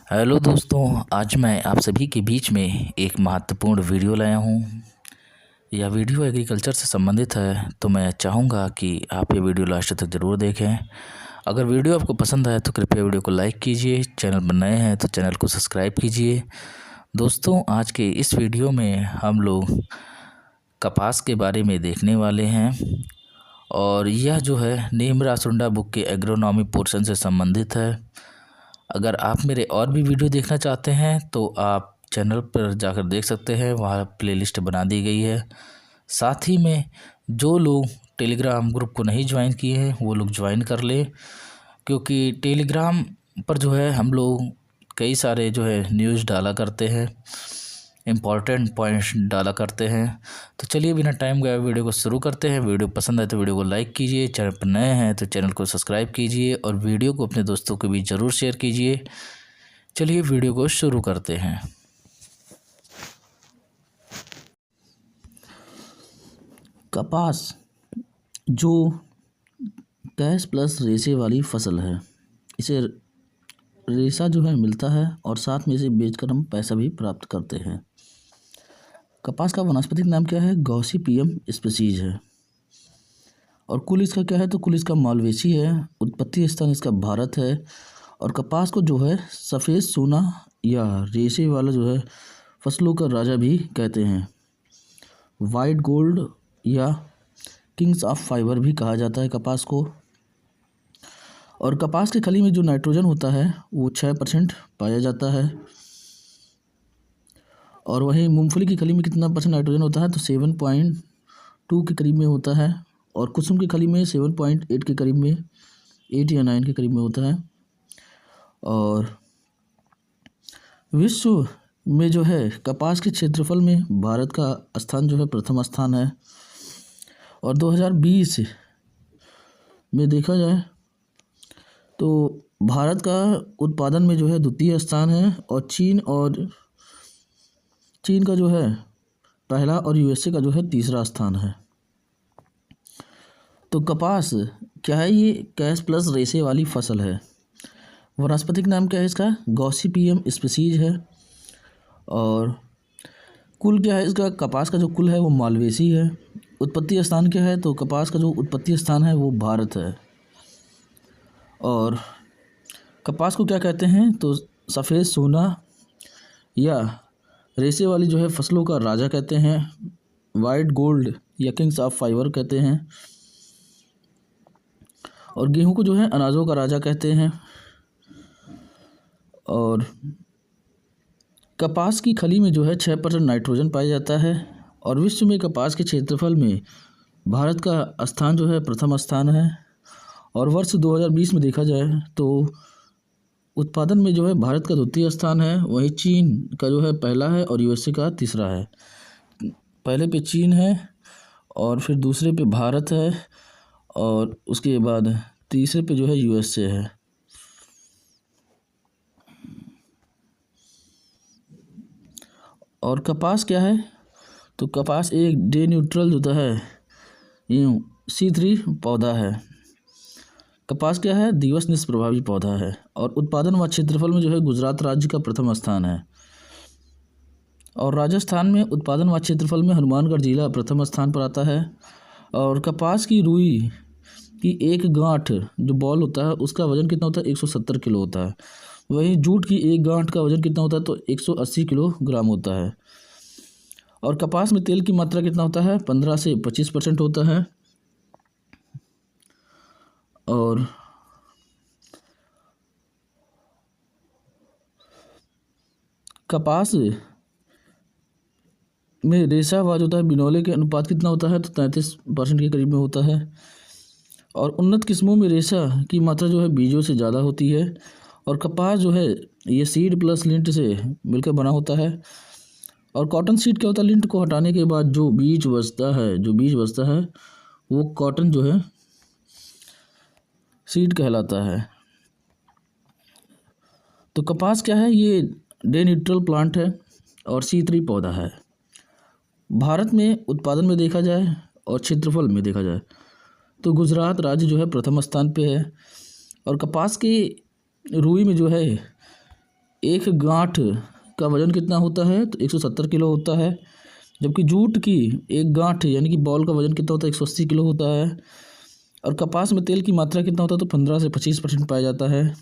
Hello दोस्तों, आज मैं आप सभी के बीच में एक महत्वपूर्ण वीडियो लाया हूँ। यह वीडियो एग्रीकल्चर से संबंधित है, तो मैं चाहूँगा कि आप ये वीडियो लास्ट तक ज़रूर देखें। अगर वीडियो आपको पसंद आए तो कृपया वीडियो को लाइक कीजिए, चैनल पर नए हैं तो चैनल को सब्सक्राइब कीजिए। दोस्तों, आज के इस वीडियो में हम लोग कपास के बारे में देखने वाले हैं और यह जो है नीमरा सुंडा बुक के एग्रोनॉमी पोर्शन से संबंधित है। अगर आप मेरे और भी वीडियो देखना चाहते हैं तो आप चैनल पर जाकर देख सकते हैं, वहाँ प्लेलिस्ट बना दी गई है। साथ ही में जो लोग टेलीग्राम ग्रुप को नहीं ज्वाइन किए हैं वो लोग ज्वाइन कर लें, क्योंकि टेलीग्राम पर जो है हम लोग कई सारे जो है न्यूज़ डाला करते हैं, इम्पॉर्टेंट पॉइंट्स डाला करते हैं। तो चलिए बिना टाइम गए वीडियो को शुरू करते हैं। वीडियो पसंद आए तो वीडियो को लाइक कीजिए, चैनल पर नए हैं तो चैनल को सब्सक्राइब कीजिए और वीडियो को अपने दोस्तों के बीच ज़रूर शेयर कीजिए। चलिए वीडियो को शुरू करते हैं। कपास जो कैश प्लस रेशे वाली फसल है, इसे रेशा जो है मिलता है और साथ में इसे बेचकर हम पैसा भी प्राप्त करते हैं। कपास का वानस्पतिक नाम क्या है? गॉसिपियम स्पीसीज है। और कुल इसका क्या है? तो कुल इसका मालवेसी है। उत्पत्ति स्थान इसका भारत है। और कपास को जो है सफ़ेद सोना या रेशे वाला जो है फसलों का राजा भी कहते हैं। वाइट गोल्ड या किंग्स ऑफ फाइबर भी कहा जाता है कपास को। और कपास की खली में जो नाइट्रोजन होता है वो 6% पाया जाता है। और वहीं मूंगफली की खली में कितना परसेंट नाइट्रोजन होता है? तो 7.2 के करीब में होता है। और कुसुम की खली में 7.8 के करीब में, 8 या 9 के करीब में होता है। और विश्व में जो है कपास के क्षेत्रफल में भारत का स्थान जो है प्रथम स्थान है। और 2020 में देखा जाए तो भारत का उत्पादन में जो है द्वितीय स्थान है और चीन का जो है पहला और यूएसए का जो है तीसरा स्थान है। तो कपास क्या है? ये कैश प्लस रेशे वाली फसल है। वानस्पतिक नाम क्या है इसका? गॉसिपियम स्पीसीज है। और कुल क्या है इसका? कपास का जो कुल है वो मालवेसी है। उत्पत्ति स्थान क्या है? तो कपास का जो उत्पत्ति स्थान है वो भारत है। और कपास को क्या कहते हैं? तो सफ़ेद सोना या रेशे वाली जो है फसलों का राजा कहते हैं। वाइट गोल्ड या किंग्स ऑफ फाइबर कहते हैं। और गेहूं को जो है अनाजों का राजा कहते हैं। और कपास की खली में जो है 6% नाइट्रोजन पाया जाता है। और विश्व में कपास के क्षेत्रफल में भारत का स्थान जो है प्रथम स्थान है। और वर्ष 2020 में देखा जाए तो उत्पादन में जो है भारत का द्वितीय स्थान है, वहीं चीन का जो है पहला है और यूएसए का तीसरा है। पहले पे चीन है और फिर दूसरे पे भारत है और उसके बाद तीसरे पे जो है यूएसए है। और कपास क्या है? तो कपास एक डे न्यूट्रल होता है, यूँ C3 पौधा है। कपास क्या है? दिवस निष्प्रभावी पौधा है। और उत्पादन व क्षेत्रफल में जो है गुजरात राज्य का प्रथम स्थान है। और राजस्थान में उत्पादन व क्षेत्रफल में हनुमानगढ़ जिला प्रथम स्थान पर आता है। और कपास की रुई की एक गांठ जो बॉल होता है उसका वजन कितना होता है? 170 किलो होता है। वहीं जूट की एक गांठ का वजन कितना होता है? तो 180 किलोग्राम होता है। और कपास में तेल की मात्रा कितना होता है? 15 से 25% होता है। और कपास में रेशा व जो होता है बिनौले के अनुपात कितना होता है? तो 33% के करीब में होता है। और उन्नत किस्मों में रेशा की मात्रा जो है बीजों से ज़्यादा होती है। और कपास जो है ये सीड प्लस लिंट से मिलकर बना होता है। और कॉटन सीड क्या होता है? लिंट को हटाने के बाद जो बीज बचता है वो कॉटन जो है सीड कहलाता है। तो कपास क्या है? ये डे न्यूट्रल प्लांट है और C3 पौधा है। भारत में उत्पादन में देखा जाए और क्षेत्रफल में देखा जाए तो गुजरात राज्य जो है प्रथम स्थान पे है। और कपास की रुई में जो है एक गांठ का वजन कितना होता है, तो 170 किलो होता है। जबकि जूट की एक गांठ यानी कि बॉल का वजन कितना होता है, 180 किलो होता है। और कपास में तेल की मात्रा कितना होता है, तो 15 से 25% पाया जाता है।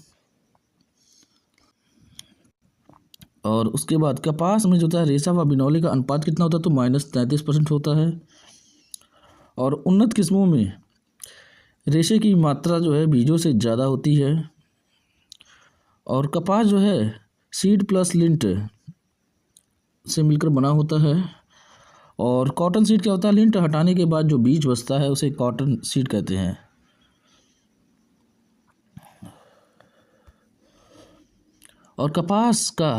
और उसके बाद कपास में जो होता है रेशा व बिनौले का अनुपात कितना होता है, तो -33% होता है। और उन्नत किस्मों में रेशे की मात्रा जो है बीजों से ज़्यादा होती है। और कपास जो है सीड प्लस लिंट से मिलकर बना होता है। और कॉटन सीड क्या होता है, लिंट हटाने के बाद जो बीज बचता है उसे कॉटन सीड कहते हैं। और कपास का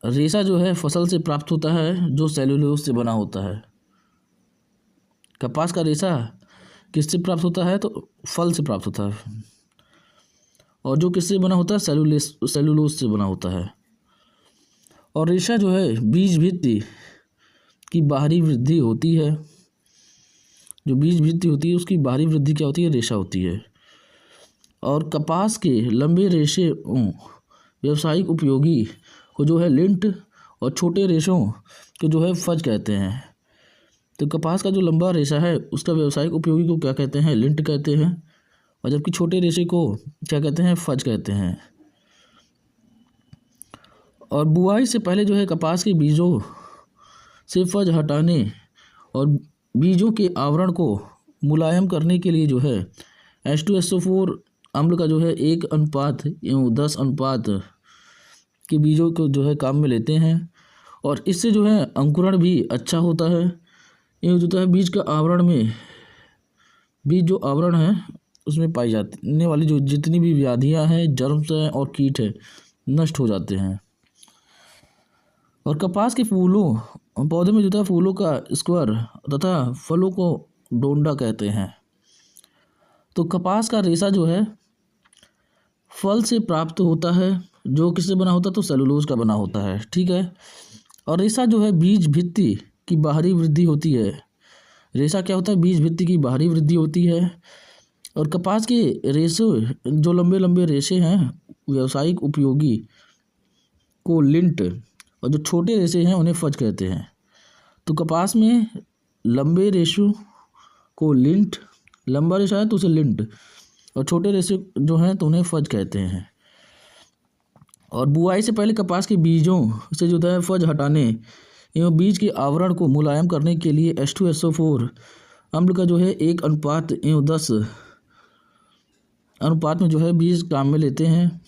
रेशा जो है फसल से प्राप्त होता है, जो सेल्यूलोज से बना होता है। कपास का रेशा किससे प्राप्त होता है, तो फल से प्राप्त होता है। और जो किससे बना होता है, सेल्यूलोज से बना होता है। और रेशा जो है बीज भित्ति की बाहरी वृद्धि होती है। जो बीज भित्ति होती है उसकी बाहरी वृद्धि क्या होती है, रेशा होती है। और कपास के लंबे रेशे व्यावसायिक उपयोगी को जो है लिंट और छोटे रेशों को जो है फज कहते हैं। तो कपास का जो लंबा रेशा है उसका व्यावसायिक उपयोगी को क्या कहते हैं, लिंट कहते हैं। और जबकि छोटे रेशे को क्या कहते हैं, फज कहते हैं। और बुआई से पहले जो है कपास के बीजों से फज हटाने और बीजों के आवरण को मुलायम करने के लिए जो है H2SO4 अम्ल का जो है 1:10 अनुपात के बीजों को जो है काम में लेते हैं। और इससे जो है अंकुरण भी अच्छा होता है। ये जो है बीज का आवरण में बीज जो आवरण है उसमें पाई जाने वाली जो जितनी भी व्याधियां हैं, जर्म्स हैं और कीट हैं, नष्ट हो जाते हैं। और कपास के फूलों पौधे में जो है फूलों का स्क्वायर तथा फलों को डोंडा कहते हैं। तो कपास का रेशा जो है फल से प्राप्त होता है, जो किससे बना होता है, तो सेलुलोज का बना होता है। ठीक है। और रेशा जो है बीज भित्ति की बाहरी वृद्धि होती है। रेशा क्या होता है, बीज भित्ति की बाहरी वृद्धि होती है। और कपास के रेशे जो लंबे लंबे रेशे हैं व्यावसायिक उपयोगी को लिंट और जो छोटे रेशे हैं उन्हें फज कहते हैं। तो कपास में लंबे रेशों को लिंट, लंबा रेशा है तो उसे लिंट, और छोटे रेशे जो हैं तो उन्हें फज कहते हैं। और बुआई से पहले कपास के बीजों से जो है फज हटाने एवं बीज के आवरण को मुलायम करने के लिए H2SO4 अम्ल का जो है 1:10 अनुपात में जो है बीज काम में लेते हैं।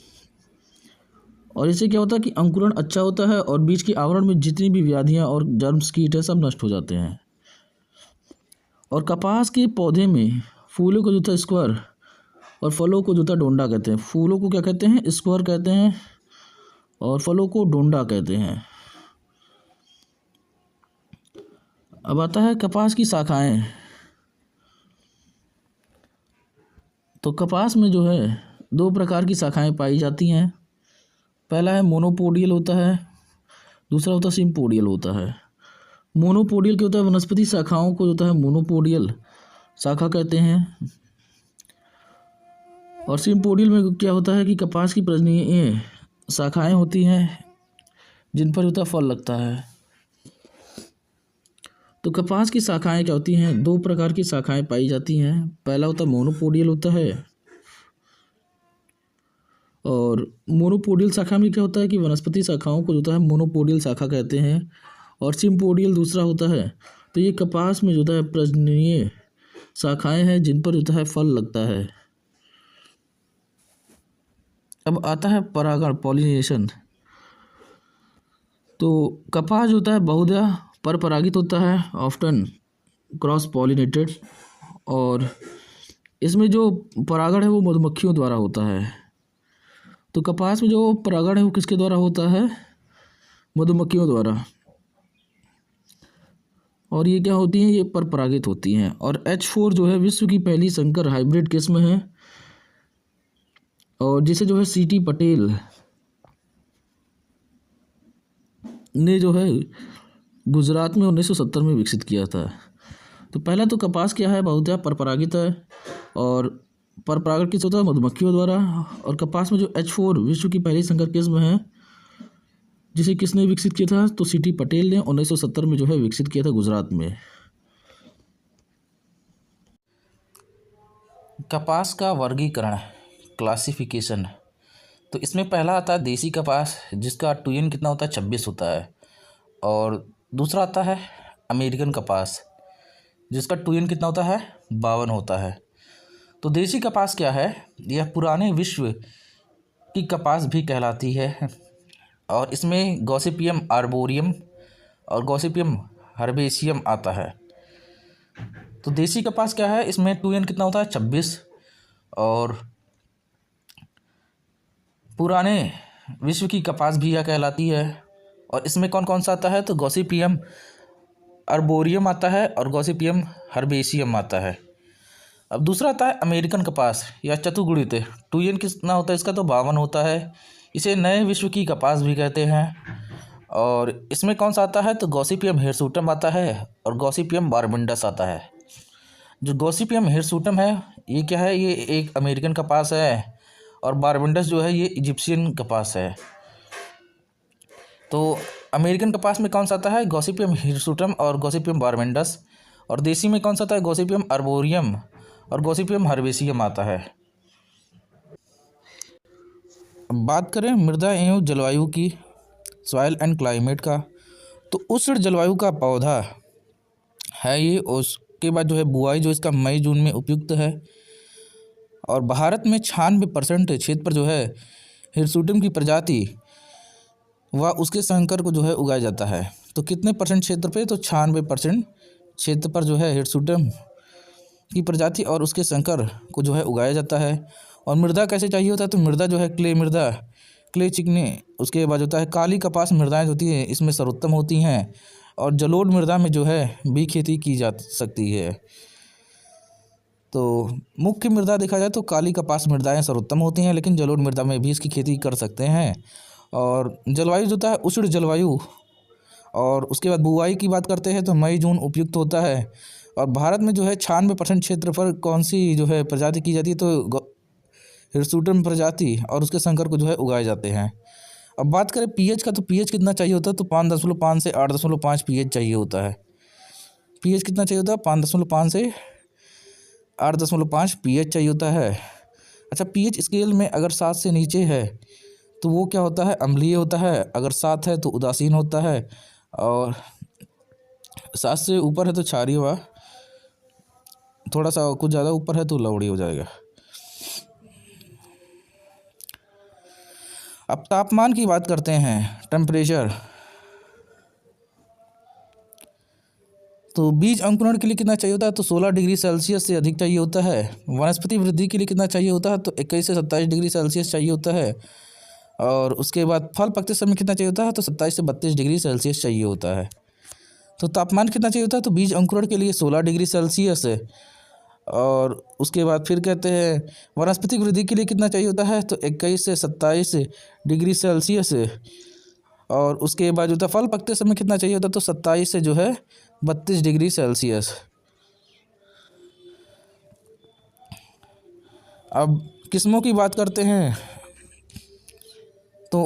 और इससे क्या होता है कि अंकुरण अच्छा होता है और बीज के आवरण में जितनी भी व्याधियां और जर्म्स कीट है सब नष्ट हो जाते हैं। और कपास के पौधे में फूलों को जो था स्क्वायर और फलों को जो था डोंडा कहते हैं। फूलों को क्या कहते हैं, स्क्वायर कहते हैं, और फलों को डोंडा कहते हैं। अब आता है कपास की शाखाएं। तो कपास में जो है 2 प्रकार की शाखाएं पाई जाती हैं। पहला है मोनोपोडियल होता है, दूसरा होता है सिम्पोडियल होता है। मोनोपोडियल क्या होता है, वनस्पति शाखाओं को जो है मोनोपोडियल शाखा कहते हैं। और सिम्पोडियल में क्या होता है कि कपास की प्रजननीय शाखाएं होती हैं जिन पर होता फल लगता है। तो कपास की शाखाएं क्या होती हैं, 2 प्रकार की शाखाएं पाई जाती हैं। पहला होता है मोनोपोडियल होता है, और मोनोपोडियल शाखा में क्या होता है कि वनस्पति शाखाओं को जो है मोनोपोडियल शाखा कहते हैं। और सिम्पोडियल दूसरा होता है। तो ये कपास में जो है प्रजननीय शाखाएं हैं जिन पर जो है फल लगता है। अब आता है परागण, पॉलिनेशन। तो कपास जो होता है बहुधा पर परागित होता है, ऑफ्टन क्रॉस पॉलिनेटेड। और इसमें जो परागण है वो मधुमक्खियों द्वारा होता है। तो कपास में जो परागण है वो किसके द्वारा होता है, मधुमक्खियों द्वारा। और ये क्या होती हैं, ये पर परागित होती हैं। और H4 जो है विश्व की पहली संकर हाइब्रिड किस्म है, और जिसे जो है सीटी पटेल ने जो है गुजरात में 1970 में विकसित किया था। तो पहला तो कपास क्या है, बहुधा परपरागित है, और परपरागण किस होता है, मधुमक्खियों द्वारा। और कपास में जो H4 विश्व की पहली संकर किस्म है, जिसे किसने विकसित किया था? तो सी.टी. पटेल ने 1970 में जो है विकसित किया था गुजरात में। कपास का वर्गीकरण, क्लासिफिकेशन। तो इसमें पहला आता है देसी कपास, जिसका 2n कितना होता है? 26 होता है। और दूसरा आता है अमेरिकन कपास, जिसका 2n कितना होता है? 52 होता है। तो देसी कपास क्या है? यह पुराने विश्व की कपास भी कहलाती है और इसमें गॉसिपियम आर्बोरियम और गॉसिपियम हर्बेसियम आता है। तो देसी कपास क्या है? इसमें 2n कितना होता है? 26। और पुराने विश्व की कपास भी यह कहलाती है। और इसमें कौन कौन सा आता है? तो गॉसिपियम आर्बोरियम आता है और गॉसिपियम हर्बेसियम आता है। अब दूसरा आता है अमेरिकन कपास या चतुर्गुणित। 2n कितना होता है इसका? तो 52 होता है। इसे नए विश्व की कपास भी कहते हैं। और इसमें कौन सा आता है? तो गॉसिपियम हिरसुटम आता है और गॉसिपियम बारबेंडस आता है। जो गॉसिपियम हिरसुटम है ये क्या है? ये एक अमेरिकन कपास है और बारबेंडस जो है ये इजिप्शियन कपास है। तो अमेरिकन कपास में कौन सा आता है? गॉसिपियम हिरसुटम और गॉसिपियम बारबेंडस। और देसी में कौन सा आता है? गॉसिपियम आर्बोरियम और गॉसिपियम हर्बेसियम आता है। अब बात करें मृदा एवं जलवायु की, सॉइल एंड क्लाइमेट का, तो उष्ण जलवायु का पौधा है ये। उसके बाद जो है बुआई जो इसका मई जून में उपयुक्त है। और भारत में 96% क्षेत्र पर जो है हिरसुटम की प्रजाति व उसके संकर को जो है उगाया जाता है। तो कितने परसेंट क्षेत्र पे? तो 96% क्षेत्र पर जो है हिरसुटम की प्रजाति और उसके संकर को जो है उगाया जाता है। और मृदा कैसे चाहिए होता है? तो मृदा जो है क्ले मृदा, क्ले चिकनी, उसके बाद होता है काली कपास मृदाएं होती है, इसमें सर्वोत्तम होती हैं। और जलोढ़ मृदा में जो है भी खेती की जा सकती है। तो मुख्य मृदा देखा जाए तो काली कपास मृदाएं सर्वोत्तम होती हैं, लेकिन जलोढ़ मृदा में भी इसकी खेती कर सकते हैं। और जलवायु जो होता है उष्ण जलवायु। और उसके बाद बुआई की बात करते हैं तो मई जून उपयुक्त होता है। और भारत में जो है 96% क्षेत्र पर कौन सी जो है प्रजाति की जाती है? तो हिरसुटम प्रजाति और उसके संकर को जो है उगाए जाते हैं। अब बात करें पीएच का, तो पीएच कितना चाहिए होता है? तो 5.5 से 8.5 पीएच चाहिए होता है। पीएच कितना चाहिए होता है? 5.5 से 8.5 पीएच चाहिए होता है। अच्छा, पीएच स्केल में अगर 7 से नीचे है तो वो क्या होता है? अम्लीय होता है। अगर 7 है तो उदासीन होता है। और 7 से ऊपर है तो क्षारीय व थोड़ा सा कुछ ज़्यादा ऊपर है तो लवणीय हो जाएगा। अब तापमान की बात करते हैं, टेम्परेचर। तो बीज अंकुरण के लिए कितना चाहिए होता है? तो 16 डिग्री सेल्सियस से अधिक चाहिए होता है। वनस्पति वृद्धि के लिए कितना चाहिए होता है? तो 21 से 27 डिग्री सेल्सियस चाहिए होता है। और उसके बाद फल पकते समय कितना चाहिए होता है? तो 27 से 32 डिग्री सेल्सियस चाहिए होता है। तो तापमान कितना चाहिए होता है? तो बीज अंकुरण के लिए 16 डिग्री सेल्सियस है। और उसके बाद फिर कहते हैं वनस्पतिक वृद्धि के लिए कितना चाहिए होता है? तो 21 से 27 डिग्री सेल्सियस। और उसके बाद जो था फल पकते समय कितना चाहिए होता है? तो 27 से जो है 32 डिग्री सेल्सियस। अब किस्मों की बात करते हैं तो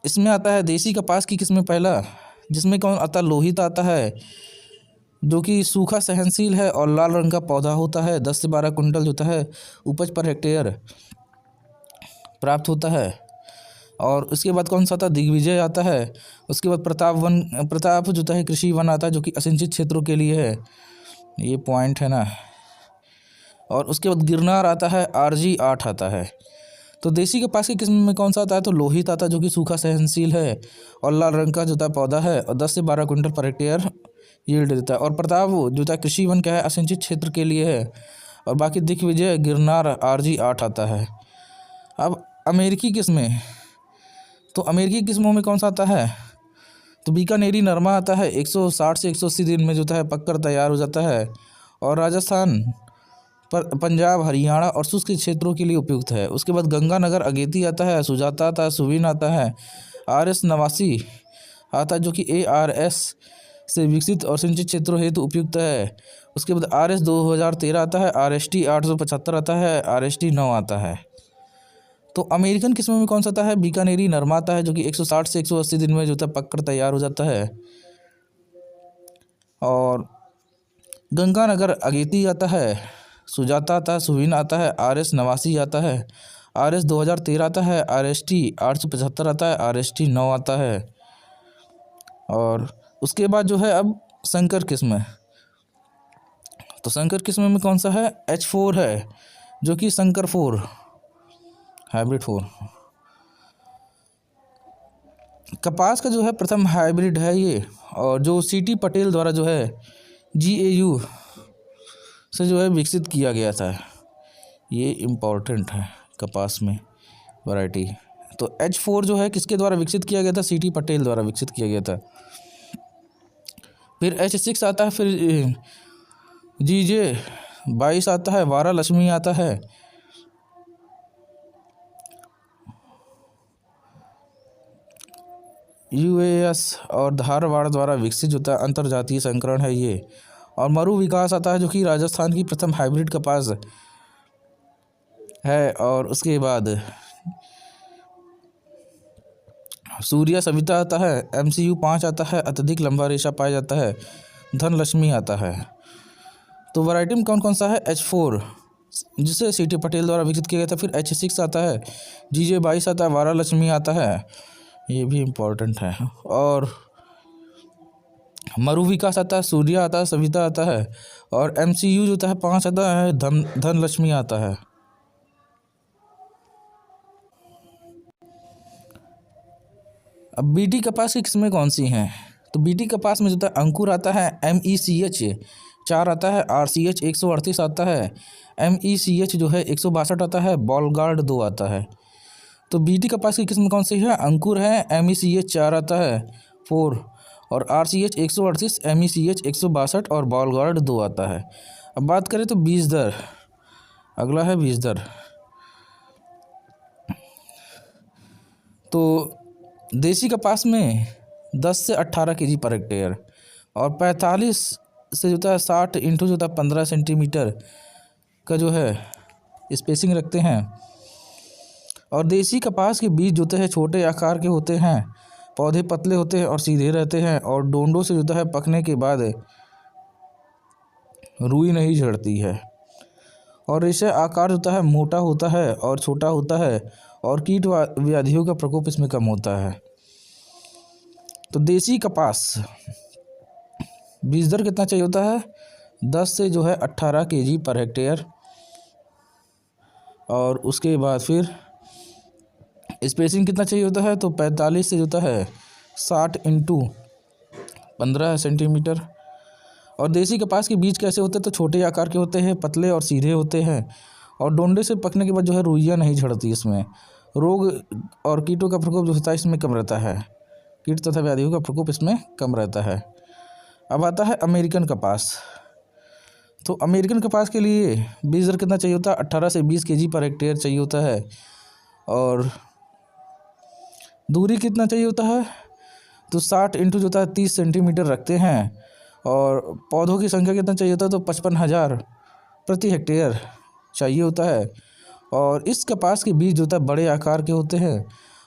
इसमें आता है देसी कपास की किस्में पहला, जिसमें कौन आता? लोहित आता है, जो कि सूखा सहनशील है और लाल रंग का पौधा होता है। 10 से 12 कुंटल जो होता है उपज पर हेक्टेयर प्राप्त होता है। और उसके बाद कौन सा आता? दिग्विजय आता है। उसके बाद प्रताप जो होता है कृषि वन आता है, जो कि असिंचित क्षेत्रों के लिए है। ये पॉइंट है ना। और उसके बाद गिरनार आता है, RG 8 आता है। तो देसी कपास की किस्म में कौन सा आता है? तो लोहित आता है, जो कि सूखा सहनशील है और लाल रंग का जो होता है पौधा है और 10 से 12 कुंटल पर हेक्टेयर यील्ड देता है। और प्रताप जो होता है कृषि वन का है, असिंचित क्षेत्र के लिए है। और बाकी दिग्विजय, गिरनार, RG 8 आता है। अब अमेरिकी किस्में, तो अमेरिकी किस्मों में कौन सा आता है? तो बीकानेरी नरमा आता है, 160 से 180 दिन में जो है पककर तैयार हो जाता है। और राजस्थान, पंजाब, हरियाणा और शुष्क क्षेत्रों के लिए उपयुक्त है। उसके बाद गंगानगर अगेती आता है, सुजाता आता है, सुवीन आता है, RS 89 आता है, जो कि ARS से विकसित और सिंचित क्षेत्रों हेतु उपयुक्त है। उसके बाद RS 2013 आता है, RST 875 आता है, RST 9 आता है। तो अमेरिकन किस्मों में कौन सा आता है? बीकानेरी नरमा आता है, जो कि 160 से 180 दिन में जो होता है पककर तैयार हो जाता है। और गंगानगर अगेती आता है, सुजाता आता है, सुहीन आता है, RS 89 आता है, RS 2013 आता है, RST 875 आता है, RST 9 आता है। और उसके बाद जो है अब संकर किस्म है। तो संकर किस्म में कौन सा है? H4 है, जो कि संकर 4 हाइब्रिड 4 कपास का जो है प्रथम हाइब्रिड है ये। और जो CT पटेल द्वारा जो है GAU से जो है विकसित किया गया था। ये इम्पोर्टेंट है कपास में वैरायटी। तो H4 जो है किसके द्वारा विकसित किया गया था? CT पटेल द्वारा विकसित किया गया था। फिर H6 आता है, फिर GJ 22 आता है, वारा लक्ष्मी आता है, UAS और धारवाड़ द्वारा विकसित होता है अंतर्जातीय संकरण है ये। और मरु विकास आता है, जो कि राजस्थान की प्रथम हाइब्रिड कपास है। और उसके बाद सूर्या सविता आता है, MCU 5 आता है, अत्यधिक लंबा रेशा पाया जाता है, धनलक्ष्मी आता है। तो वैरायटी में कौन कौन सा है? H4 जिसे CT पटेल द्वारा विकसित किया गया था, फिर H6 आता है, GJ 22 आता है, वारा लक्ष्मी आता है, ये भी इम्पोर्टेंट है। और मरु विकास आता है, सूर्या आता है, सविता आता है, और MCU जो होता है 5 आता है, धनलक्ष्मी आता है। अब BT कपास की किस्में कौन सी हैं? तो BT कपास में जो होता है अंकुर आता है, MECH 4 आता है, RCH 138 आता है, MECH जो है 162 आता है, बॉलगार्ड 2 आता है। तो BT कपास की किस्म कौन सी है? अंकुर है, MECH 4 आता है 4, और RCH 138, MECH 162 और बॉलगार्ड 2 आता है। अब बात करें तो बीज दर, अगला है बीज दर। तो देसी कपास में 10 से 18 kg पर हेक्टेयर, और 45 से जो है 60 इंटू जो है 15 सेंटीमीटर का जो है स्पेसिंग रखते हैं। और देसी कपास के बीज जो है छोटे आकार के होते हैं, पौधे पतले होते हैं और सीधे रहते हैं, और डोंडों से जो है पकने के बाद रुई नहीं झड़ती है। और रेशा आकार होता है मोटा होता है और छोटा होता है, और कीट व्याधियों का प्रकोप इसमें कम होता है। तो देसी कपास बीज दर कितना चाहिए होता है? 10 से जो है 18 kg पर हेक्टेयर। और उसके बाद फिर स्पेसिंग कितना चाहिए होता है? तो 45 से जो है 60 इंटू 15 सेंटीमीटर। और देसी कपास के बीज कैसे होते हैं? तो छोटे आकार के होते हैं, पतले और सीधे होते हैं, और डोंडे से पकने के बाद जो है रुइयाँ नहीं झड़ती। इसमें रोग और कीटों का प्रकोप जो होता है इसमें कम रहता है, कीट तथा व्याधियों का प्रकोप इसमें कम रहता है। अब आता है अमेरिकन कपास। तो अमेरिकन कपास के लिए बीज दर कितना चाहिए होता है? 18 से 20 kg पर हेक्टेयर चाहिए होता है। और दूरी कितना चाहिए होता है? तो 60 इंटू जो होता है 30 सेंटीमीटर रखते हैं। और पौधों की संख्या कितना चाहिए होता है? तो 55,000 प्रति हेक्टेयर चाहिए होता है। और इस कपास के बीज जो होता है बड़े आकार के होते हैं,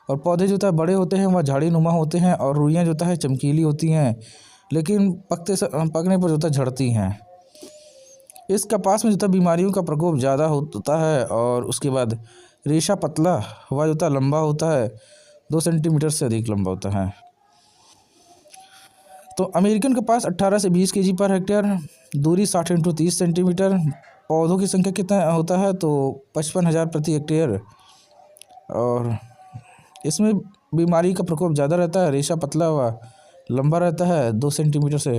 और पौधे जो होता है बड़े होते हैं, वह झाड़ी नुमा होते हैं, और रुइयाँ जो होता है चमकीली होती हैं, लेकिन पकने पर जो होता है झड़ती हैं। इस कपास में जो होता है बीमारियों का प्रकोप ज़्यादा होता है। और उसके बाद रेशा पतला हुआ जो होता है लंबा होता है, 2 सेंटीमीटर से अधिक लंबा होता है। तो अमेरिकन कपास 18 से 20 kg पर हेक्टेयर, दूरी 60 इंटू 30 सेंटीमीटर, पौधों की संख्या कितना होता है? तो 55,000 प्रति हेक्टेयर। और इसमें बीमारी का प्रकोप ज़्यादा रहता है, रेशा पतला हुआ लंबा रहता है, 2 सेंटीमीटर से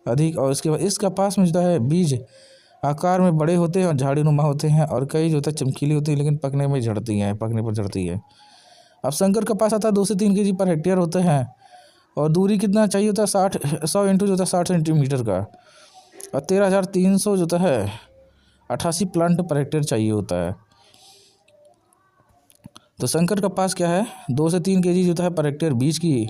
अधिक। और इसके बाद इस कपास में जो है बीज आकार में बड़े होते हैं और झाड़ी नुमा होते हैं, और कई जो होता है चमकीली होती है, लेकिन पकने पर झड़ती है। अब संकर कपास आता है 2 से 3 kg पर हेक्टेयर होते हैं, और दूरी कितना चाहिए होता है? 100 इंटू जो होता है 60 सेंटीमीटर का, और 13,300 जो है 88 प्लांट पर हेक्टेयर चाहिए होता है। तो संकर कपास क्या है? 2 से 3 kg जो है पर हेक्टेयर बीज की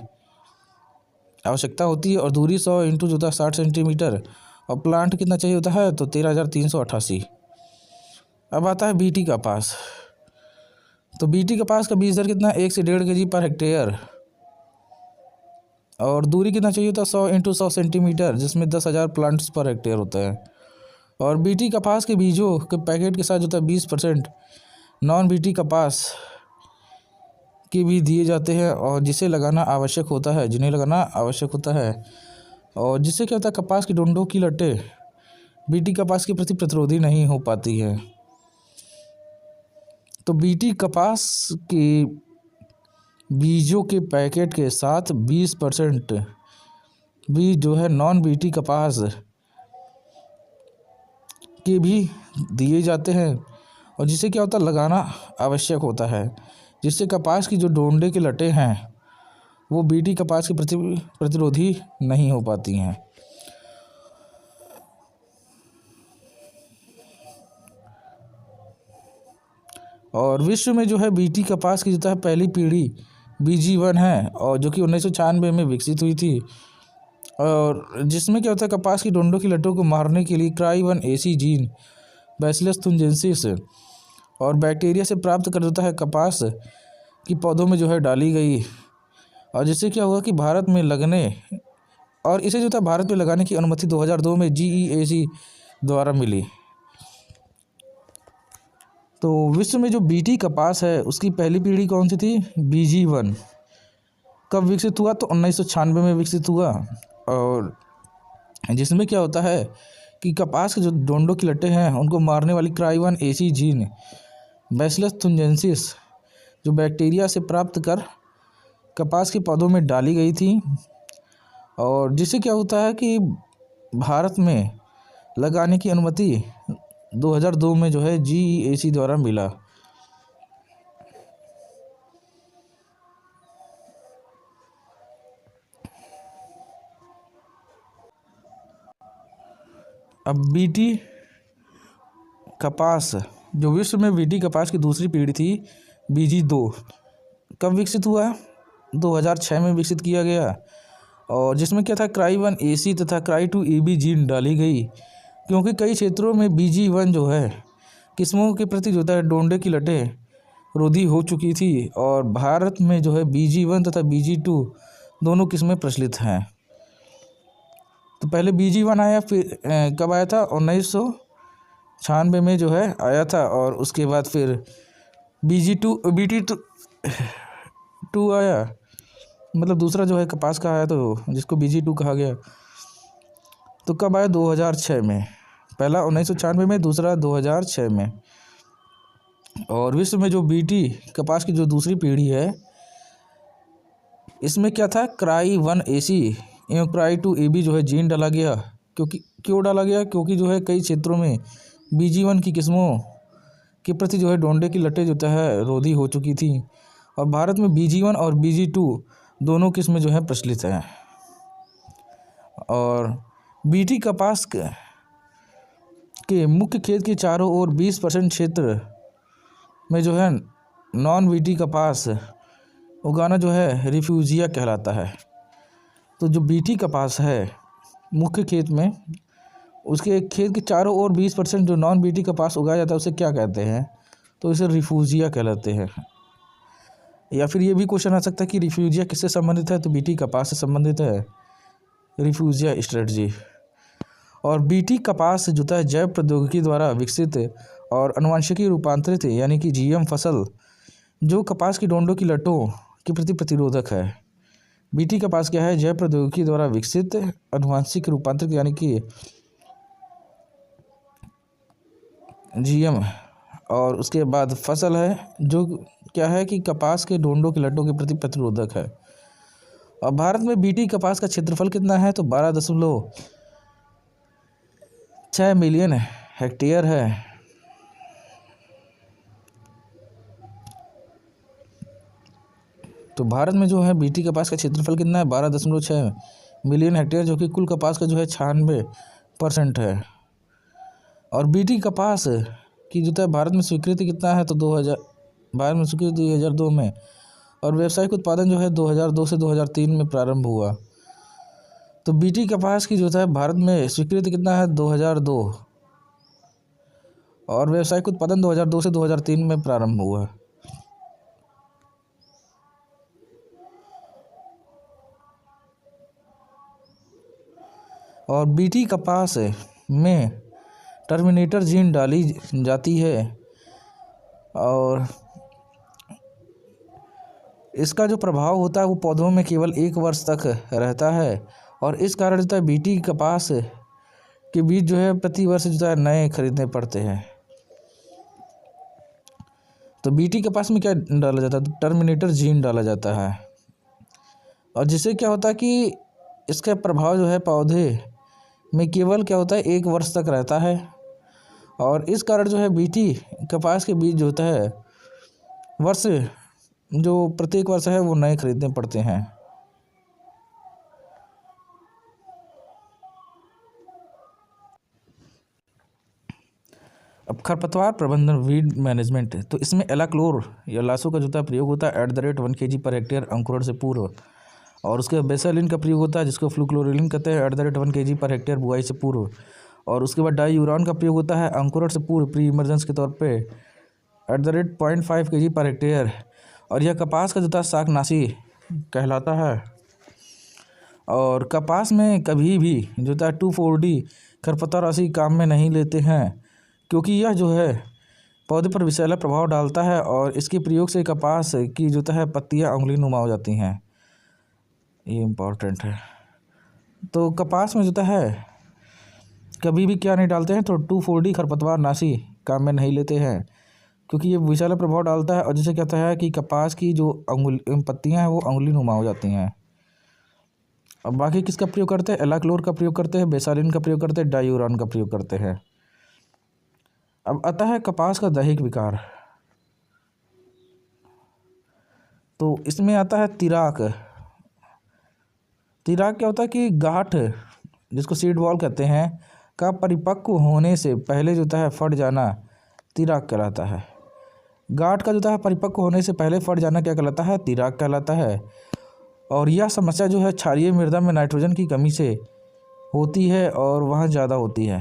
आवश्यकता होती है, और दूरी 100 इंटू जो है 60 सेंटीमीटर, और प्लांट कितना चाहिए होता है? तो 13,388। अब आता है BT कपास। तो बीटी कपास का बीज दर कितना, 1 से 1.5 kg पर हेक्टेयर। और दूरी कितना चाहिए होता है, 100 × 100 सेंटीमीटर, जिसमें 10,000 प्लांट्स पर हेक्टेयर होता है। और बीटी कपास के बीजों के पैकेट के साथ होता है 20% नॉन बीटी कपास के भी दिए जाते हैं, और जिसे लगाना आवश्यक होता है, जिन्हें लगाना आवश्यक होता है। और जिससे क्या होता है, कपास की डंडों की लटें बीटी कपास के प्रति प्रतिरोधी नहीं हो पाती है। तो बीटी कपास के बीजों के पैकेट के साथ 20% बीज जो है नॉन बीटी कपास के भी दिए जाते हैं, और जिससे क्या होता है, लगाना आवश्यक होता है, जिससे कपास की जो डोंडे के लटें हैं वो बीटी कपास के प्रति प्रतिरोधी नहीं हो पाती हैं। और विश्व में जो है बीटी कपास की जो है पहली पीढ़ी BG1 है, और जो कि 1996 में विकसित हुई थी, और जिसमें क्या होता है, कपास की डोंडों की लटों को मारने के लिए CRY1AC जीन बैसिलस थुनजेंसिस और बैक्टीरिया से प्राप्त कर देता है, कपास की पौधों में जो है डाली गई। और जिससे क्या हुआ कि भारत में लगने, और इसे जो था भारत में लगाने की अनुमति 2002 में GEAC द्वारा मिली। तो विश्व में जो बीटी कपास है उसकी पहली पीढ़ी कौन सी थी, BG1। कब विकसित हुआ, तो 1996 में विकसित हुआ, और जिसमें क्या होता है कि कपास के जो डोंडों की लटें हैं उनको मारने वाली CRY1AC जीन बैसिलस थुनजेंसिस जो बैक्टीरिया से प्राप्त कर कपास के पौधों में डाली गई थी, और जिससे क्या होता है कि भारत में लगाने की अनुमति 2002 में जो है GEAC द्वारा मिला। अब बीटी कपास, जो विश्व में बीटी कपास की दूसरी पीढ़ी थी BG2, कब विकसित हुआ, 2006 में विकसित किया गया, और जिसमें क्या था, CRY1AC तथा CRY2EB जीन डाली गई, क्योंकि कई क्षेत्रों में BG1 जो है किस्मों के प्रति जो है डोंडे की लटें रोधी हो चुकी थी, और भारत में जो है BG1 तथा BG2 दोनों किस्में प्रचलित हैं। तो पहले BG1 आया, फिर कब आया था, 1996 में जो है आया था, और उसके बाद फिर BT2 आया, मतलब दूसरा जो है कपास का आया, तो जिसको BG2 कहा गया। तो कब आया, 2006 में, पहला 1996 में, दूसरा 2006 में। और विश्व में जो बीटी कपास की जो दूसरी पीढ़ी है, इसमें क्या था, CRY1AC एवं CRY2EB जो है जीन डाला गया। क्यों डाला गया, क्योंकि जो है कई क्षेत्रों में BG1 की किस्मों के प्रति जो है डोंडे की लटें जो है रोधी हो चुकी थी, और भारत में BG1 और BG2 दोनों किस्में जो है प्रचलित हैं। और बीटी कपास के मुख्य खेत के चारों ओर 20% क्षेत्र में जो है नॉन बीटी कपास उगाना जो है रिफ्यूजिया कहलाता है। तो जो बीटी कपास है मुख्य खेत में, उसके खेत के चारों ओर 20% जो नॉन बीटी कपास उगाया जाता है उसे क्या कहते हैं, तो इसे रिफ्यूजिया कहलाते हैं। या फिर ये भी क्वेश्चन आ सकता है कि रिफ्यूजिया किससे संबंधित है, तो बीटी कपास से संबंधित है, रिफ्यूजिया स्ट्रेटजी। और बीटी कपास जो है जैव प्रौद्योगिकी द्वारा विकसित और अनुवांशिकी रूपांतरित यानी कि GM फसल जो कपास की डोंडों की लटों के प्रति प्रतिरोधक है। बीटी कपास क्या है, जैव प्रौद्योगिकी द्वारा विकसित अनुवांशिक रूपांतरित यानी कि GM, और उसके बाद फसल है जो क्या है कि कपास के डोंडों के लटों के प्रति प्रतिरोधक है। और भारत में बीटी कपास का क्षेत्रफल कितना है, तो 12.6 मिलियन हेक्टेयर है। तो भारत में जो है बीटी कपास का क्षेत्रफल कितना है, 12.6 मिलियन हेक्टेयर, जो कि कुल कपास का जो है 96% है। और बीटी कपास की जो है भारत में स्वीकृति कितना है, तो भारत में स्वीकृति 2002 में, और व्यावसायिक उत्पादन जो है 2002 से 2003 में प्रारंभ हुआ। तो बीटी कपास की जो है भारत में स्वीकृति कितना है, 2002, और व्यावसायिक उत्पादन 2002 से 2003 में प्रारंभ हुआ। और बीटी कपास में टर्मिनेटर जीन डाली जाती है और इसका जो प्रभाव होता है वो पौधों में केवल 1 वर्ष तक रहता है और इस कारण जो है बीटी कपास के बीज जो है प्रति वर्ष जो है नए खरीदने पड़ते हैं। तो बीटी कपास में क्या डाला जाता है? तो टर्मिनेटर जीन डाला जाता है और जिससे क्या होता है कि इसका प्रभाव जो है पौधे में केवल क्या होता है 1 वर्ष तक रहता है और इस कारण जो है बीटी कपास के बीज जो होता है वर्ष जो प्रत्येक वर्ष है वो नए खरीदने पड़ते हैं। अब खरपतवार प्रबंधन वीड मैनेजमेंट, तो इसमें एलाक्लोर या लासो का जो है प्रयोग होता है @ 1 kg पर हेक्टेयर अंकुरण से पूर्व और उसके बेसालिन का प्रयोग होता है जिसको फ्लूक्लोरिलिन कहते हैं @ 1 kg पर हेक्टेयर बुआई से पूर्व और उसके बाद डाईयूरान का प्रयोग होता है अंकुरण से पूर्व प्री इमर्जेंस के तौर पे @ 0.5 kg पर हेक्टेयर और यह कपास का जो था शाकनाशी कहलाता है। और कपास में कभी भी जो था 2,4-D खरपतवार राशि काम में नहीं लेते हैं क्योंकि यह जो है पौधे पर विषैला प्रभाव डालता है और इसके प्रयोग से कपास की जो है पत्तियां उंगली नुमा हो जाती हैं। ये इम्पोर्टेंट है। तो कपास में जो है कभी भी क्या नहीं डालते हैं, तो 2,4-D खरपतवार नाशी काम में नहीं लेते हैं क्योंकि ये विषैला प्रभाव डालता है और जिससे क्या होता है कि कपास की जो पत्तियां हैं वो उंगली नुमा हो जाती हैं। अब बाकी किसका प्रयोग करते हैं? एलाक्लोर का प्रयोग करते हैं, बेसालिन का प्रयोग करते हैं, डाईयूरान का प्रयोग करते हैं। अब आता है कपास का दैहिक विकार, तो इसमें आता है तिराक। तिराक क्या होता है कि गांठ जिसको सीड वॉल कहते हैं का परिपक्व होने से पहले जो है फट जाना तिराक कहलाता है। गांठ का जो है परिपक्व होने से पहले फट जाना क्या कहलाता है? तिराक कहलाता है। और यह समस्या जो है क्षारीय मृदा में नाइट्रोजन की कमी से होती है और वहाँ ज़्यादा होती है।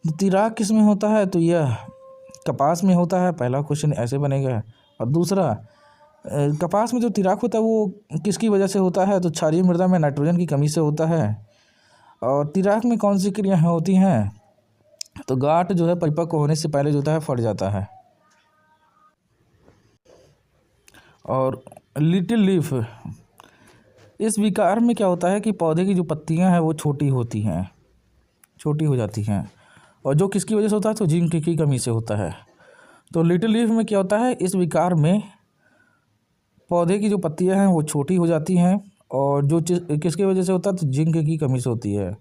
तो तिराक किस में होता है? तो यह कपास में होता है। पहला क्वेश्चन ऐसे बनेगा। और दूसरा, कपास में जो तिराक होता है वो किसकी वजह से होता है? तो क्षारीय मृदा में नाइट्रोजन की कमी से होता है। और तिराक में कौन सी क्रियाएं होती हैं? तो गांठ जो है परिपक्व होने से पहले जो है फट जाता है। और लिटिल लीफ, इस विकार में क्या होता है कि पौधे की जो पत्तियां हैं वो छोटी हो जाती हैं और जो किसकी वजह से होता है? तो जिंक की कमी से होता है। तो लिटिल लीफ में क्या होता है? इस विकार में पौधे की जो पत्तियां हैं वो छोटी हो जाती हैं और जो किसकी वजह से होता है? तो जिंक की कमी से होती है।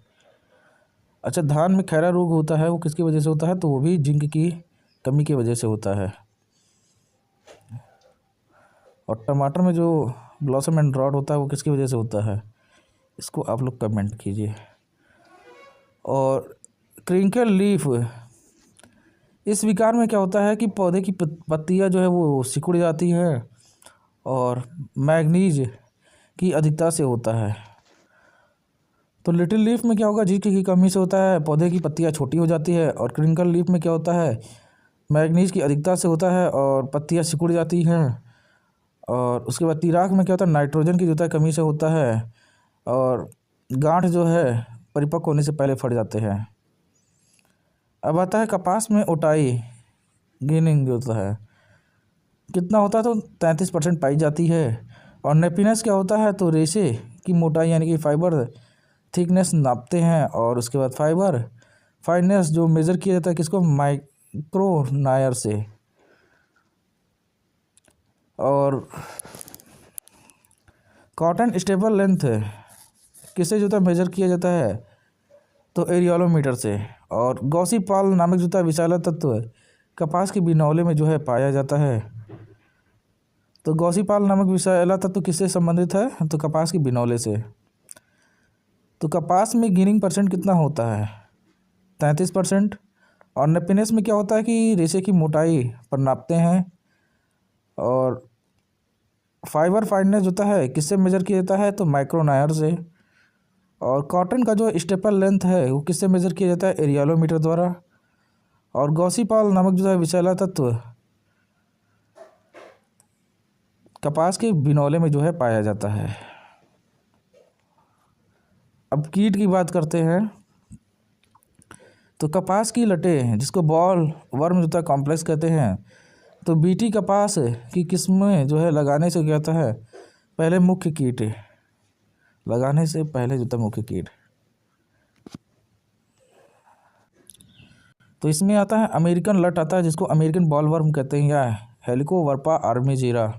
अच्छा, धान में खैरा रोग होता है वो किसकी वजह से होता है? तो वो भी जिंक की कमी की वजह से होता है। और टमाटर में जो ब्लॉसम एंड रॉट होता है वो किसकी वजह से होता है? इसको आप लोग कमेंट कीजिए। और क्रिंकल लीफ, इस विकार में क्या होता है कि पौधे की पत्तियां जो है वो सिकुड़ जाती है और मैग्नीज की अधिकता से होता है। तो लिटिल लीफ में क्या होगा? जिंक की कमी से होता है, पौधे की पत्तियां छोटी हो जाती है। और क्रिंकल लीफ में क्या होता है? मैग्नीज की अधिकता से होता है और पत्तियां सिकुड़ जाती हैं। और उसके बाद तिराक में क्या होता है? नाइट्रोजन की जो है कमी से होता है और गांठ जो है परिपक्व होने से पहले फट जाते हैं। अब आता है कपास में ओटाई गेनिंग जो होता है कितना होता है? तो 33% पाई जाती है। और नेपीनेस क्या होता है? तो रेशे की मोटाई यानी कि फाइबर थिकनेस नापते हैं। और उसके बाद फाइबर फाइननेस जो मेज़र किया जाता है किसको? माइक्रोनायर से। और कॉटन स्टेबल लेंथ किससे जो है मेजर किया जाता है? तो एरियोलोमीटर से। और गॉसिपाल नामक जो है विषैला तत्व कपास के बिनौले में जो है पाया जाता है। तो गॉसिपाल नामक विषैला तत्व किससे संबंधित है? तो कपास के बिनौले से। तो कपास में गिनिंग परसेंट कितना होता है? 33%। और नेपीनेस में क्या होता है कि रेशे की मोटाई पर नापते हैं। और फाइबर फाइननेस होता है किससे मेजर किया जाता है? तो माइक्रोनायर से। और कॉटन का जो स्टेपल लेंथ है वो किससे मेजर किया जाता है? एरियोलोमीटर द्वारा। और गॉसिपाल नामक जो है विषैला तत्व कपास के बिनौले में जो है पाया जाता है। अब कीट की बात करते हैं तो कपास की लटें जिसको बॉल वर्म जो है कॉम्प्लेक्स कहते हैं। तो बीटी कपास की किस्में जो है लगाने से क्या होता है, पहले मुख्य कीट लगाने से पहले जो था मुख्य कीट, तो इसमें आता है अमेरिकन लट आता है जिसको अमेरिकन बॉल वर्म कहते हैं या हेलिकोवर्पा आर्मीजीरा।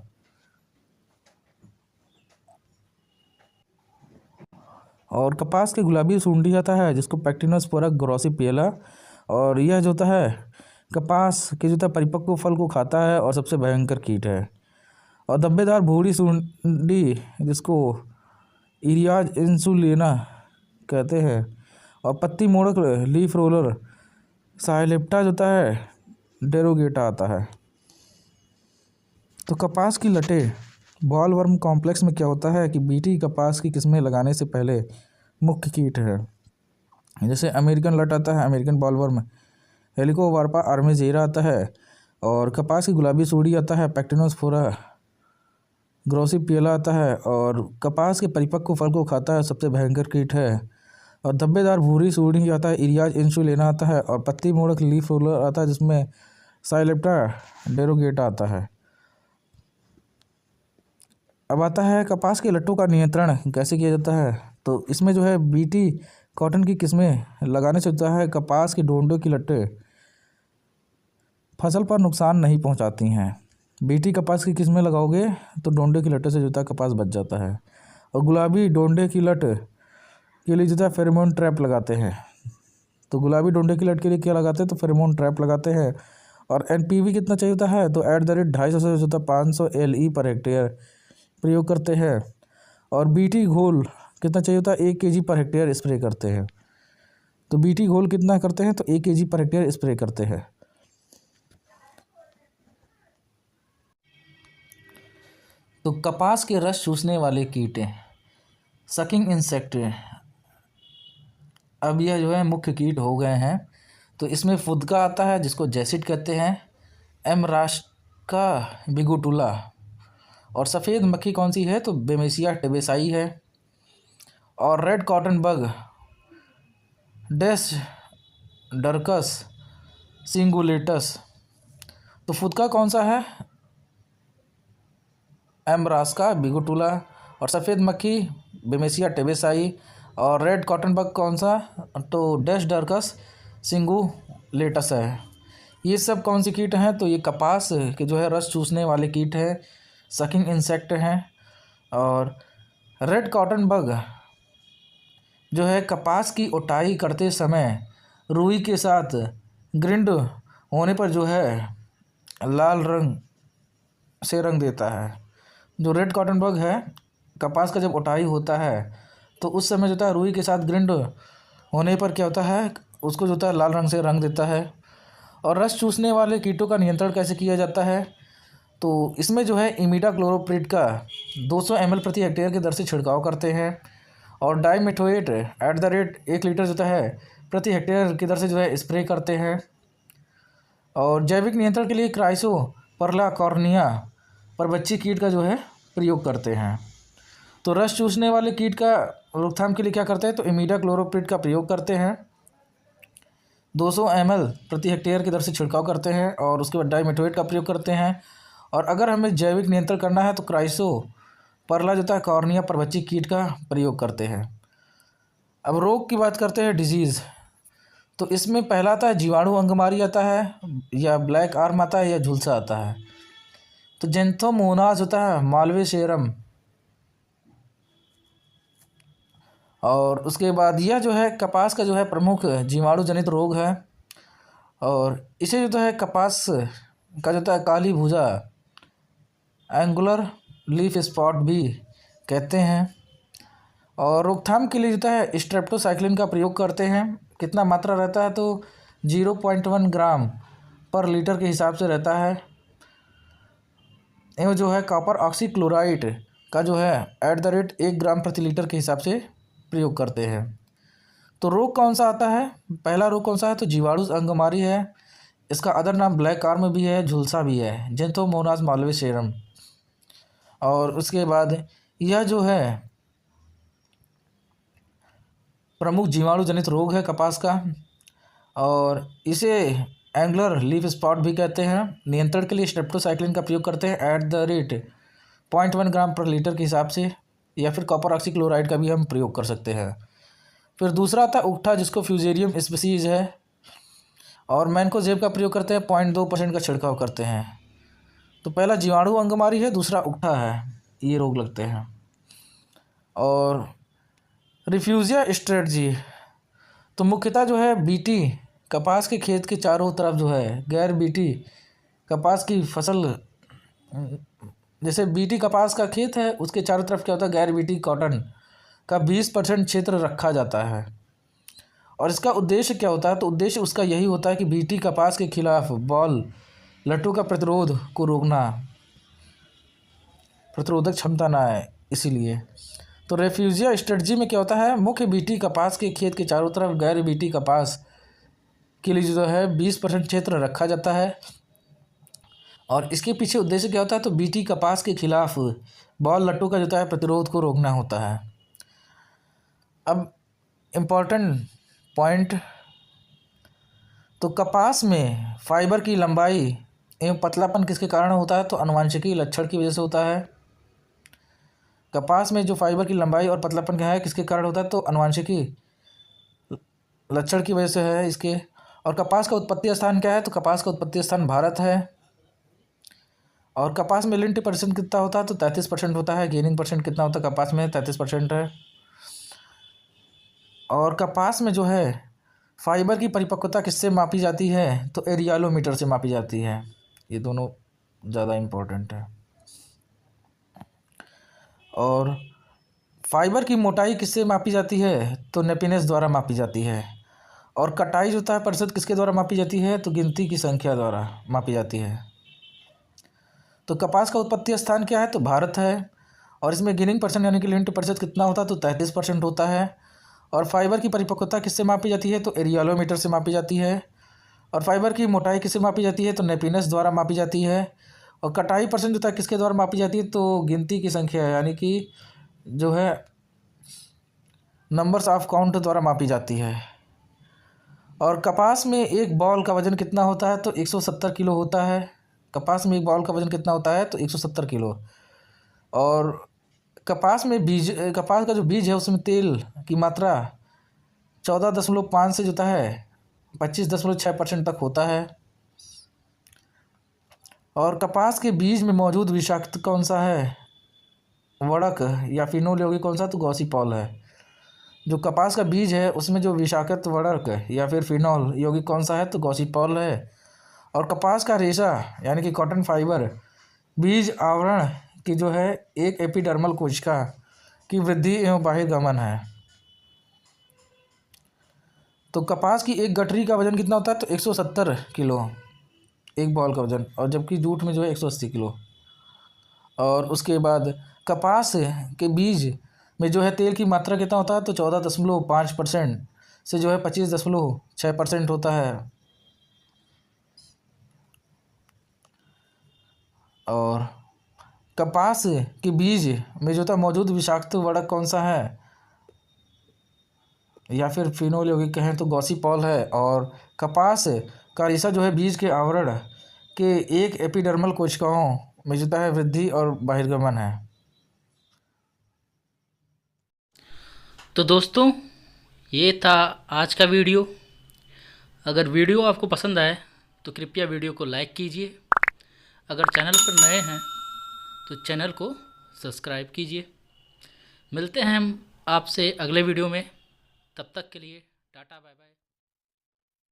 और कपास के गुलाबी सुंडी आता है जिसको पैक्टिनोस्पोरा ग्रोसिपिएला। और यह जो होता है कपास के जो होता है परिपक्व फल को खाता है और सबसे भयंकर कीट है। और धब्बेदार भूरी सुंडी जिसको इरियाज इंसुलिना कहते हैं। और पत्ती मोड़क लीफ रोलर साइलेप्टा जो होता है डेरोगेटा आता है। तो कपास की लटें बॉल वर्म कॉम्प्लेक्स में क्या होता है कि बीटी कपास की किस्में लगाने से पहले मुख्य कीट है। जैसे अमेरिकन लट आता है, अमेरिकन बॉल वर्म, हेलिकोवर्पा आर्मीजीरा आता है। और कपास की गुलाबी सूड़ी आता है पैक्टिनोस्पोरा ग्रोसिपिएला आता है। और कपास के परिपक्व फल को खाता है, सबसे भयंकर कीट है। और धब्बेदार भूरी सूड़ी आता है, इरियाज इंसुलिना आता है। और पत्ती मोड़क लीफ रोलर आता है जिसमें साइलेप्टा डेरोगेटा आता है। अब आता है कपास के लट्टों का नियंत्रण कैसे किया जाता है। तो इसमें जो है बीटी कॉटन की किस्में लगाने से होता है कपास के डोंडों की लट्टें फसल पर नुकसान नहीं पहुंचाती हैं। बीटी कपास की किस्में लगाओगे तो डोंडे की लट्टे से जो है कपास बच जाता है। और गुलाबी डोंडे की लट के लिए जो है फेरोमोन ट्रैप लगाते हैं। तो गुलाबी डोंडे की लट के लिए क्या लगाते हैं, तो फेरोमोन ट्रैप लगाते हैं। और एनपीवी कितना चाहिए होता है, तो @250 से जो है 500 LE पर हेक्टेयर प्रयोग करते हैं। और बीटी घोल कितना चाहिए होता है, 1 kg पर हेक्टेयर स्प्रे करते हैं। तो बीटी घोल कितना करते हैं, तो 1 kg पर हेक्टेयर स्प्रे करते हैं। तो कपास के रस चूसने वाले कीट सकिंग इंसेक्ट, अब यह जो है मुख्य कीट हो गए हैं। तो इसमें फुदका आता है जिसको जैसिड कहते हैं, एमरास्का बिगुटुला। और सफ़ेद मक्खी कौन सी है, तो बेमेसिया टेबेसाई है। और रेड कॉटन बग डेस डरकस सिंगुलेटस। तो फुदका कौन सा है, एमरास्का बिगुटुला। और सफ़ेद मक्खी बेमेसिया टेबेसाई। और रेड कॉटन बग कौन सा, तो डेस डरकस सिंगुलेटस है। ये सब कौन सी कीट हैं, तो ये कपास के जो है रस चूसने वाले कीट हैं, सकिंग इंसेक्ट हैं। और रेड कॉटन बग जो है कपास की उटाई करते समय रुई के साथ ग्रिंड होने पर जो है लाल रंग से रंग देता है। जो रेड कॉटन बग है, कपास का जब उटाई होता है तो उस समय जो होता है रुई के साथ ग्रिंड होने पर क्या होता है, उसको जो होता है लाल रंग से रंग देता है। और रस चूसने वाले कीटों का नियंत्रण कैसे किया जाता है, तो इसमें जो है इमिडाक्लोप्रिड का 200 ml प्रति हेक्टेयर की दर से छिड़काव करते हैं। और डाइमेथोएट @1 लीटर जो है प्रति हेक्टेयर की दर से जो है स्प्रे करते हैं। और जैविक नियंत्रण के लिए क्राइसो परला कॉर्निया परबच्ची कीट का जो है प्रयोग करते हैं। तो रस चूसने वाले कीट का रोकथाम के लिए क्या करते हैं, तो इमिडाक्लोप्रिड का प्रयोग करते हैं, 200 ml प्रति हेक्टेयर की दर से छिड़काव करते हैं। और उसके बाद डाइमेथोएट का प्रयोग करते हैं। और अगर हमें जैविक नियंत्रण करना है तो क्राइसो परला जो है कॉर्निया परबच्ची कीट का प्रयोग करते हैं। अब रोग की बात करते हैं, डिजीज़। तो इसमें पहला आता है जीवाणु अंगमारी आता है, या ब्लैक आर्म आता है, या झुलसा आता है। तो जेंथोमोनास होता है मालवे सेरम। और उसके बाद यह जो है कपास का जो है प्रमुख जीवाणु जनित रोग है। और इसे जो है कपास का जो है काली भुजा एंगुलर लीफ स्पॉट भी कहते हैं। और रोकथाम के लिए जो है स्ट्रेप्टोसाइक्लिन का प्रयोग करते हैं। कितना मात्रा रहता है, तो 0.1 ग्राम पर लीटर के हिसाब से रहता है। एवं जो है कॉपर ऑक्सीक्लोराइड का जो है @1 ग्राम प्रति लीटर के हिसाब से प्रयोग करते हैं। तो रोग कौन सा आता है, पहला रोग कौन सा है, तो जीवाणु अंगमारी है। इसका अदर नाम ब्लैक आर्म भी है, झुलसा भी है, जेंथोमोनास मालवे सेरम। और उसके बाद यह जो है प्रमुख जीवाणु जनित रोग है कपास का, और इसे एंगुलर लीफ स्पॉट भी कहते हैं। नियंत्रण के लिए स्ट्रेप्टोसाइक्लिन का प्रयोग करते हैं @ 0.1 ग्राम पर लीटर के हिसाब से, या फिर कॉपर ऑक्सीक्लोराइड का भी हम प्रयोग कर सकते हैं। फिर दूसरा आता है उकठा, जिसको फ्यूजेरियम स्पीसीज है, और मैनकोजेब का प्रयोग करते हैं, 0.2% का छिड़काव करते हैं। तो पहला जीवाणु अंगमारी है, दूसरा उकठा है, ये रोग लगते हैं। और रिफ्यूजिया स्ट्रेटजी, तो मुख्यतः जो है बीटी कपास के खेत के चारों तरफ जो है गैर बीटी कपास की फसल, जैसे बीटी कपास का खेत है उसके चारों तरफ क्या होता है, गैर बीटी कॉटन का 20% क्षेत्र रखा जाता है। और इसका उद्देश्य क्या होता है, तो उद्देश्य उसका यही होता है कि बीटी कपास के खिलाफ बॉल लट्टू का प्रतिरोध को रोकना, प्रतिरोधक क्षमता ना है, इसीलिए। तो रेफ्यूजिया स्ट्रेटजी में क्या होता है, मुख्य बीटी कपास के खेत के चारों तरफ गैर बीटी कपास के लिए जो है 20% क्षेत्र रखा जाता है। और इसके पीछे उद्देश्य क्या होता है, तो बीटी कपास के खिलाफ बॉल लट्टू का जो है प्रतिरोध को रोकना होता है। अब इम्पॉर्टेंट पॉइंट, तो कपास में फाइबर की लंबाई एवं पतलापन किसके कारण होता है, तो आनुवंशिकी लक्षण की वजह से होता है। कपास में जो फाइबर की लंबाई और पतलापन क्या है, किसके कारण होता है, तो आनुवंशिकी लक्षण की वजह से है इसके। और कपास का उत्पत्ति स्थान क्या है, तो कपास का उत्पत्ति स्थान भारत है। और कपास में लिंट % कितना होता है, तो 33% होता है। गेनिंग % कितना होता है कपास में, 33% है। और कपास में जो है फाइबर की परिपक्वता किससे मापी जाती है, तो एरियालोमीटर से मापी जाती है। ये दोनों ज़्यादा इम्पोर्टेंट है। और फाइबर की मोटाई किससे मापी जाती है, तो नेपिनेस द्वारा मापी जाती है। और कटाई जो होता है प्रतिशत किसके द्वारा मापी जाती है, तो गिनती की संख्या द्वारा मापी जाती है। तो कपास का उत्पत्ति स्थान क्या है, तो भारत है। और इसमें गिनिंग % यानी कि लिंट % कितना होता है, तो 33% होता है। और फाइबर की परिपक्वता किससे मापी जाती है, तो एरियालोमीटर से मापी जाती है। और फाइबर की मोटाई किससे मापी जाती है, तो नेपिनेस द्वारा मापी जाती है। और कटाई % जो होता है किसके द्वारा मापी जाती है, तो गिनती की संख्या यानी कि जो है नंबर्स ऑफ काउंट द्वारा मापी जाती है। और कपास में एक बॉल का वजन कितना होता है, तो 170 किलो होता है। कपास में एक बॉल का वजन कितना होता है, तो 170 किलो। और कपास का जो बीज है उसमें तेल की मात्रा 14.5 से जोता है 25.6% तक होता है। और कपास के बीज में मौजूद विषाक्त कौन सा है, वड़क या फिनोल यौगिक कौन सा, तो गॉसिपॉल है। जो कपास का बीज है उसमें जो विषाक्त वड़क या फिर फिनोल यौगिक कौन सा है, तो गॉसिपॉल है। और कपास का रेशा यानी कि कॉटन फाइबर बीज आवरण की जो है एक एपिडर्मल कोशिका की वृद्धि एवं बहिर्गमन है। तो कपास की एक गठरी का वजन कितना होता है, तो 170 किलो एक बॉल का वजन, और जबकि जूट में जो है 180 किलो। और उसके बाद कपास के बीज में जो है तेल की मात्रा कितना होता है, तो 14.5% से जो है 25.6% होता है। और कपास के बीज में जो था मौजूद विषाक्त वड़क कौन सा है, या फिर फिनोल यौगिक कहें तो गॉसिपॉल है। और कपास का रेशा जो है बीज के आवरण के एक एपिडर्मल कोशिकाओं में जो है वृद्धि और बहिर्गमन है। तो दोस्तों, ये था आज का वीडियो। अगर वीडियो आपको पसंद आए तो कृपया वीडियो को लाइक कीजिए। अगर चैनल पर नए हैं तो चैनल को सब्सक्राइब कीजिए। मिलते हैं हम आपसे अगले वीडियो में। तब तक के लिए टाटा बाय बाय।